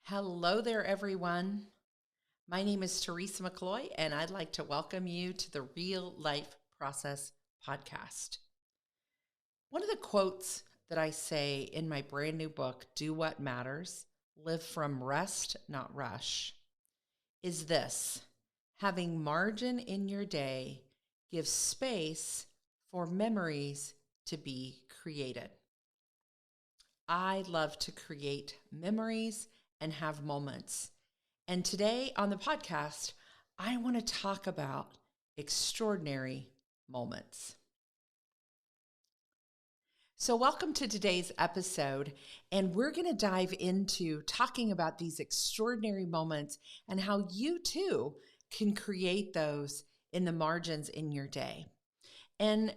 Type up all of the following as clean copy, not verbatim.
Hello there, everyone. My name is Teresa McCloy, and I'd like to welcome you to the Real Life Process podcast. One of the quotes that I say in my brand new book, Do What Matters, Live from Rest, Not Rush, is this: having margin in your day gives space for memories to be created. I love to create memories and have moments. And today on the podcast, I want to talk about extraordinary moments. So, welcome to today's episode, and we're going to dive into talking about these extraordinary moments and how you too can create those in the margins in your day. And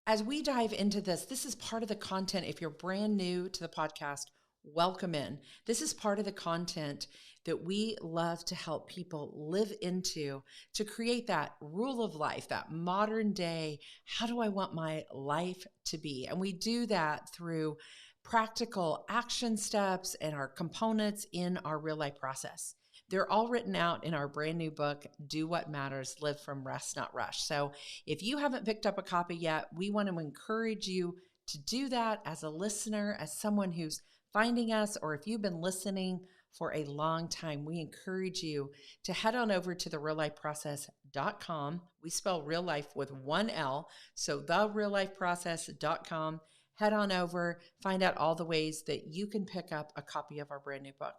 as we dive into this, this is part of the content. If you're brand new to the podcast, welcome in. This is part of the content that we love to help people live into to create that rule of life, that modern day, how do I want my life to be? And we do that through practical action steps and our components in our real life process. They're all written out in our brand new book, Do What Matters, Live from Rest, Not Rush. So if you haven't picked up a copy yet, we want to encourage you to do that as a listener, as someone who's finding us, or if you've been listening for a long time, we encourage you to head on over to thereallifeprocess.com. We spell real life with one L, so thereallifeprocess.com. Head on over, find out all the ways that you can pick up a copy of our brand new book.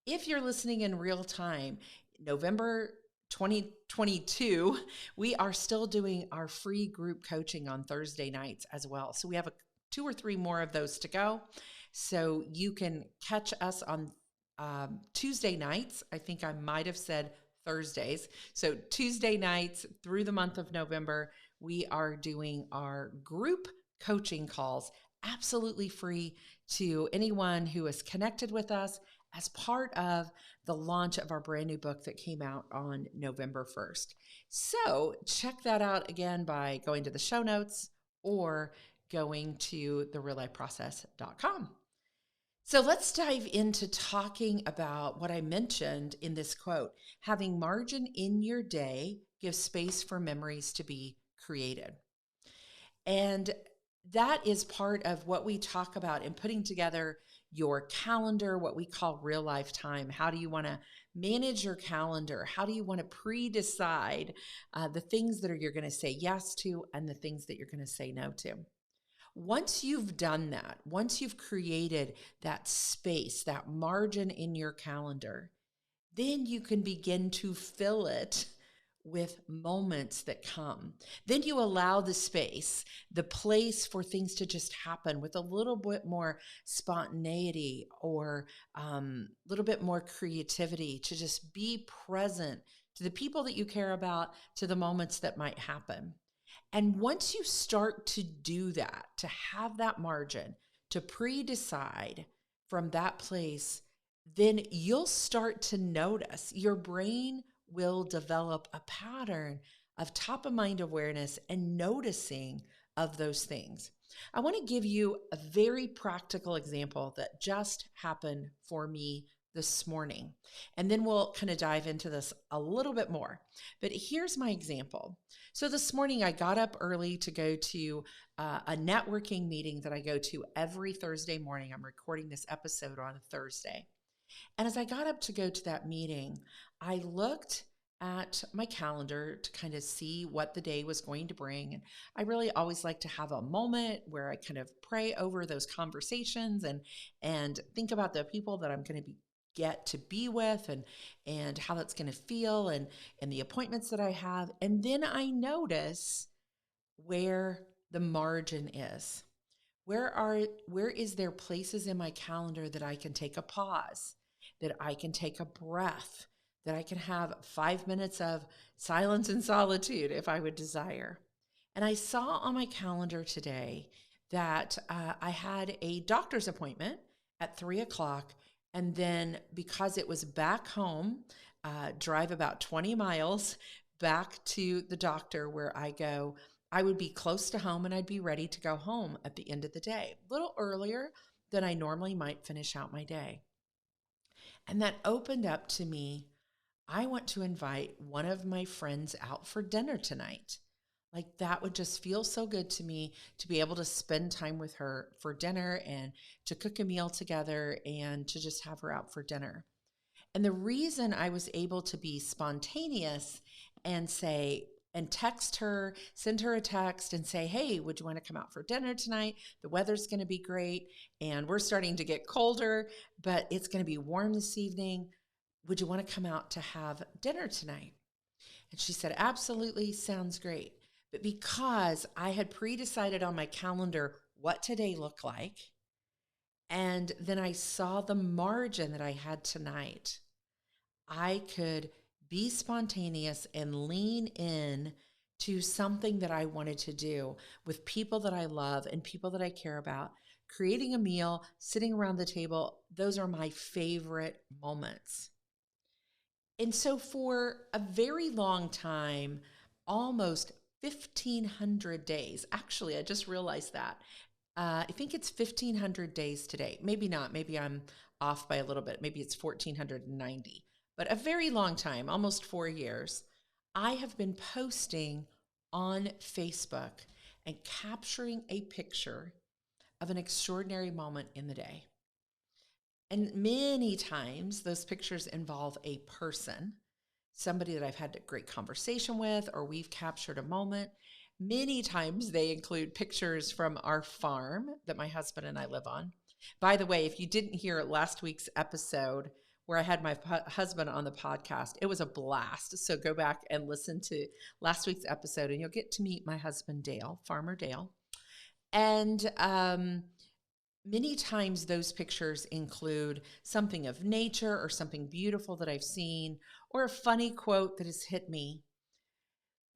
If you're listening in real time, November 2022, we are still doing our free group coaching on Thursday nights as well. So we have two or three more of those to go. So you can catch us on Tuesday nights. I think I might have said Thursdays. So Tuesday nights through the month of November, we are doing our group coaching calls absolutely free to anyone who is connected with us as part of the launch of our brand new book that came out on November 1st. So check that out again by going to the show notes or going to thereallifeprocess.com. So let's dive into talking about what I mentioned in this quote. Having margin in your day gives space for memories to be created. And that is part of what we talk about in putting together your calendar, what we call real life time. How do you want to manage your calendar? How do you want to pre-decide the things that you're going to say yes to and the things that you're going to say no to? Once you've done that, once you've created that space, that margin in your calendar, then you can begin to fill it with moments that come. Then you allow the space, the place for things to just happen with a little bit more spontaneity or a little bit more creativity to just be present to the people that you care about, to the moments that might happen. And once you start to do that, to have that margin, to pre-decide from that place, then you'll start to notice your brain will develop a pattern of top of mind awareness and noticing of those things. I want to give you a very practical example that just happened for me this morning. And then we'll kind of dive into this a little bit more. But here's my example. So this morning I got up early to go to a networking meeting that I go to every Thursday morning. I'm recording this episode on a Thursday. And as I got up to go to that meeting, I looked at my calendar to kind of see what the day was going to bring. And I really always like to have a moment where I kind of pray over those conversations and think about the people that I'm going to get to be with and how that's going to feel and the appointments that I have. And then I notice where the margin is. Where is there places in my calendar that I can take a pause, that I can take a breath, that I can have 5 minutes of silence and solitude if I would desire. And I saw on my calendar today that I had a doctor's appointment at 3:00. And then because it was back home, drive about 20 miles back to the doctor where I go, I would be close to home and I'd be ready to go home at the end of the day, a little earlier than I normally might finish out my day. And that opened up to me, I want to invite one of my friends out for dinner tonight. Like that would just feel so good to me to be able to spend time with her for dinner and to cook a meal together and to just have her out for dinner. And the reason I was able to be spontaneous and say, and text her, send her a text and say, hey, would you want to come out for dinner tonight? The weather's going to be great and we're starting to get colder, but it's going to be warm this evening. Would you want to come out to have dinner tonight? And she said, absolutely, sounds great. But because I had pre-decided on my calendar what today looked like, and then I saw the margin that I had tonight, I could be spontaneous and lean in to something that I wanted to do with people that I love and people that I care about. Creating a meal, sitting around the table, those are my favorite moments. And so for a very long time, almost 1,500 days, actually, I just realized that. I think it's 1,500 days today. Maybe not. Maybe I'm off by a little bit. Maybe it's 1,490. But a very long time, almost 4 years, I have been posting on Facebook and capturing a picture of an extraordinary moment in the day. And many times those pictures involve a person, somebody that I've had a great conversation with, or we've captured a moment. Many times they include pictures from our farm that my husband and I live on. By the way, if you didn't hear last week's episode where I had my husband on the podcast, it was a blast. So go back and listen to last week's episode and you'll get to meet my husband, Dale, Farmer Dale. And many times those pictures include something of nature or something beautiful that I've seen or a funny quote that has hit me.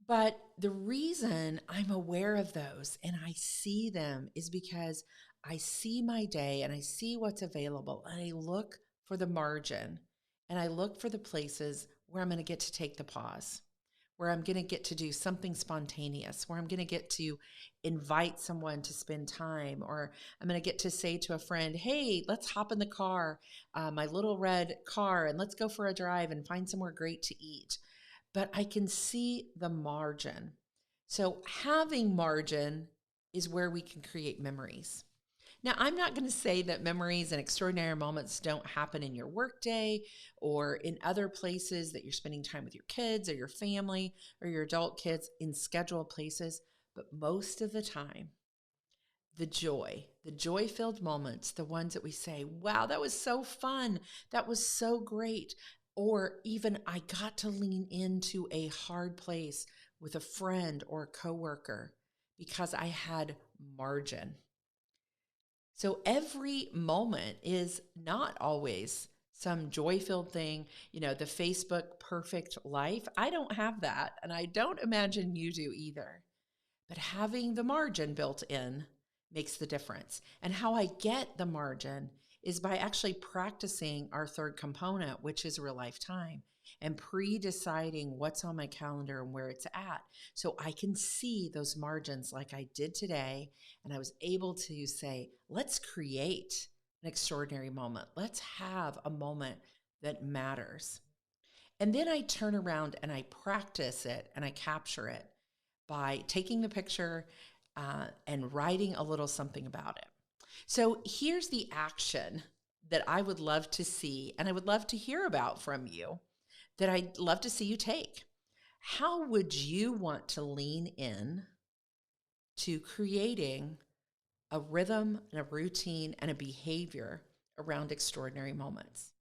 But the reason I'm aware of those and I see them is because I see my day and I see what's available and I look for the margin and I look for the places where I'm going to get to take the pause, where I'm going to get to do something spontaneous, where I'm going to get to invite someone to spend time, or I'm going to get to say to a friend, hey, let's hop in the car, my little red car, and let's go for a drive and find somewhere great to eat. But I can see the margin. So having margin is where we can create memories. Now, I'm not going to say that memories and extraordinary moments don't happen in your workday or in other places that you're spending time with your kids or your family or your adult kids in scheduled places, but most of the time, the joy-filled moments, the ones that we say, wow, that was so fun, that was so great, or even I got to lean into a hard place with a friend or a coworker because I had margin. So every moment is not always some joy-filled thing, the Facebook perfect life. I don't have that, and I don't imagine you do either. But having the margin built in makes the difference. And how I get the margin is by actually practicing our third component, which is real life time, and pre-deciding what's on my calendar and where it's at. So I can see those margins like I did today. And I was able to say, let's create an extraordinary moment. Let's have a moment that matters. And then I turn around and I practice it and I capture it by taking the picture and writing a little something about it. So here's the action that I would love to see and I would love to hear about from you that I'd love to see you take. How would you want to lean in to creating a rhythm and a routine and a behavior around extraordinary moments?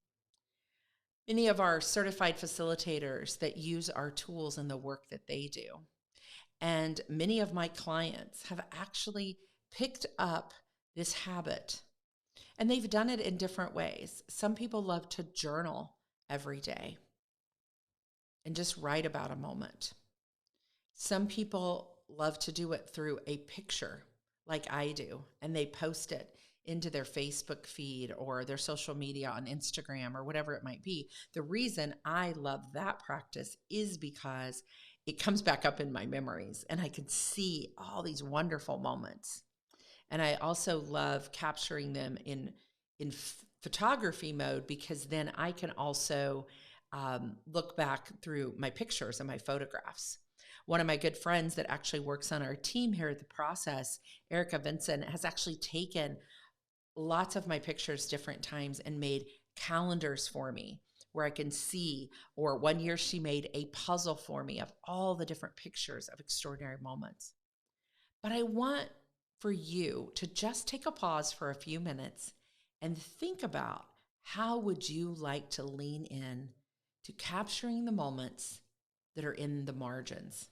Many of our certified facilitators that use our tools in the work that they do, and many of my clients have actually picked up this habit, and they've done it in different ways. Some people love to journal every day and just write about a moment. Some people love to do it through a picture like I do, and they post it into their Facebook feed or their social media on Instagram or whatever it might be. The reason I love that practice is because it comes back up in my memories and I can see all these wonderful moments. And I also love capturing them in photography mode, because then I can also look back through my pictures and my photographs. One of my good friends that actually works on our team here at the process, Erica Vincent, has actually taken lots of my pictures different times and made calendars for me where I can see. Or one year she made a puzzle for me of all the different pictures of extraordinary moments. But I want for you to just take a pause for a few minutes and think about, how would you like to lean in to capturing the moments that are in the margins?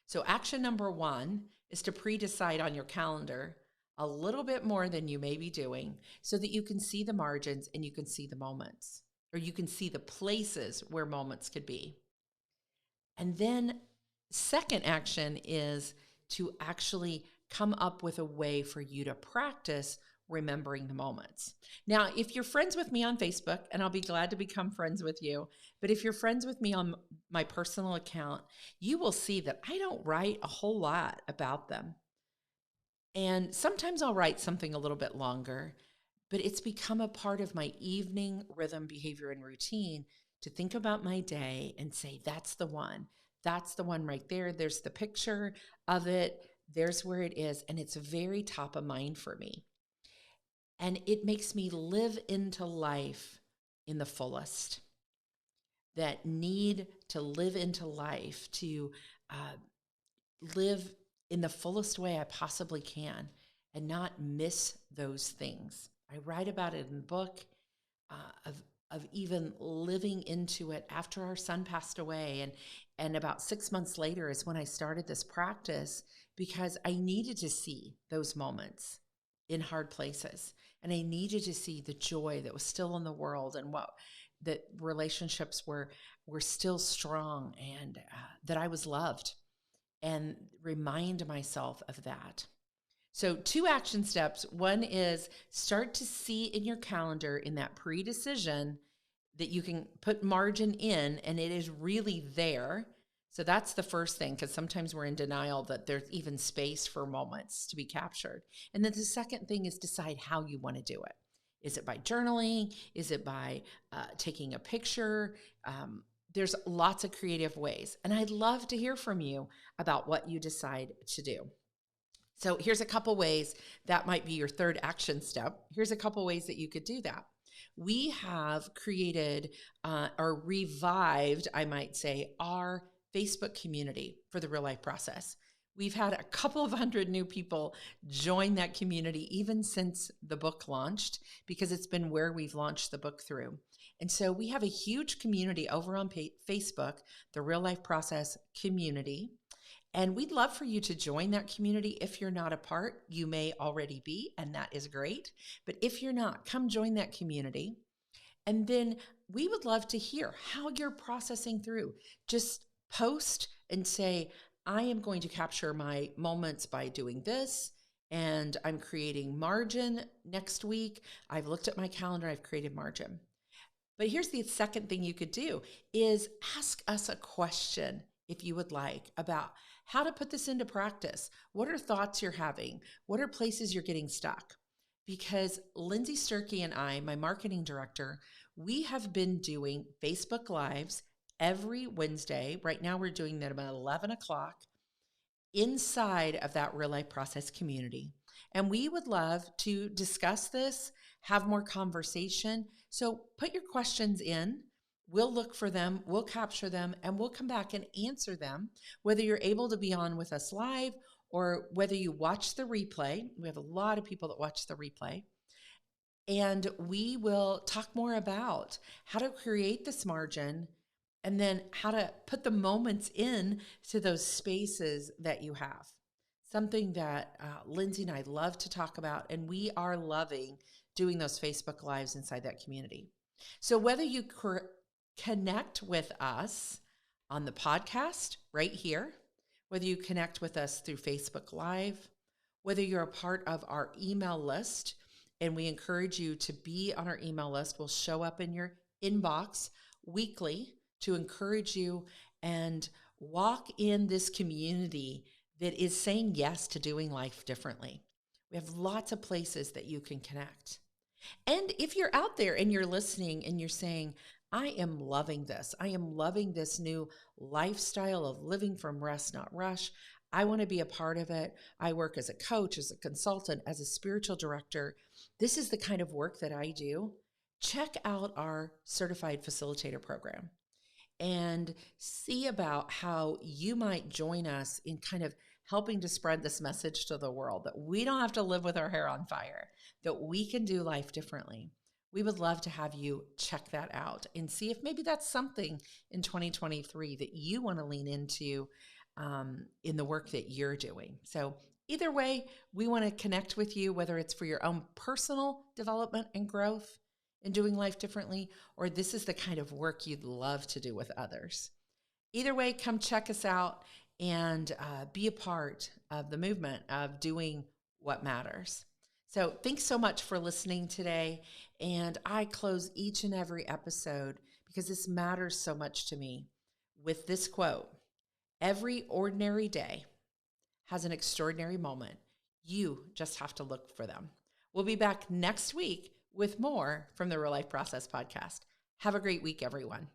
So action number 1 is to pre-decide on your calendar a little bit more than you may be doing, so that you can see the margins and you can see the moments, or you can see the places where moments could be. And then second action is to actually come up with a way for you to practice remembering the moments. Now, if you're friends with me on Facebook, and I'll be glad to become friends with you, but if you're friends with me on my personal account, you will see that I don't write a whole lot about them. And sometimes I'll write something a little bit longer, but it's become a part of my evening rhythm, behavior, and routine to think about my day and say, that's the one. That's the one right there. There's the picture of it. There's where it is. And it's very top of mind for me. And it makes me live into life in the fullest. That need to live into life, to live in the fullest way I possibly can and not miss those things. I write about it in the book, of even living into it after our son passed away. And about 6 months later is when I started this practice, because I needed to see those moments in hard places. And I needed to see the joy that was still in the world, and what that relationships were still strong, and that I was loved, and remind myself of that. So 2 action steps. One is start to see in your calendar, in that pre-decision, that you can put margin in and it is really there. So that's the first thing, because sometimes we're in denial that there's even space for moments to be captured. And then the second thing is decide how you want to do it. Is it by journaling? Is it by taking a picture? There's lots of creative ways. And I'd love to hear from you about what you decide to do. So here's a couple ways that might be your third action step. Here's a couple ways that you could do that. We have created or revived, I might say, our Facebook community for the Real Life Process. We've had a couple of hundred new people join that community even since the book launched, because it's been where we've launched the book through. And so we have a huge community over on Facebook, the Real Life Process community. And we'd love for you to join that community. If you're not a part, you may already be, and that is great. But if you're not, come join that community. And then we would love to hear how you're processing through. Just post and say, I am going to capture my moments by doing this, and I'm creating margin next week. I've looked at my calendar, I've created margin. But here's the second thing you could do, is ask us a question, if you would like, about how to put this into practice. What are thoughts you're having? What are places you're getting stuck? Because Lindsay Sturkey and I, my marketing director, we have been doing Facebook Lives every Wednesday. Right now we're doing them at 11 o'clock inside of that Real Life Process community. And we would love to discuss this, have more conversation. So put your questions in. We'll look for them, we'll capture them, and we'll come back and answer them, whether you're able to be on with us live or whether you watch the replay. We have a lot of people that watch the replay. And we will talk more about how to create this margin, and then how to put the moments in to those spaces that you have. Something that Lindsay and I love to talk about, and we are loving doing those Facebook Lives inside that community. So whether you connect with us on the podcast right here, whether you connect with us through Facebook Live, whether you're a part of our email list, and we encourage you to be on our email list. We'll show up in your inbox weekly to encourage you and walk in this community that is saying yes to doing life differently. We have lots of places that you can connect. And if you're out there and you're listening and you're saying, I am loving this. I am loving this new lifestyle of living from rest, not rush. I want to be a part of it. I work as a coach, as a consultant, as a spiritual director. This is the kind of work that I do. Check out our certified facilitator program and see about how you might join us in kind of helping to spread this message to the world that we don't have to live with our hair on fire, that we can do life differently. We would love to have you check that out and see if maybe that's something in 2023 that you want to lean into in the work that you're doing. So either way, we want to connect with you, whether it's for your own personal development and growth and doing life differently, or this is the kind of work you'd love to do with others. Either way, come check us out and be a part of the movement of doing what matters. So thanks so much for listening today. And I close each and every episode because this matters so much to me with this quote: every ordinary day has an extraordinary moment. You just have to look for them. We'll be back next week with more from the Real Life Process podcast. Have a great week, everyone.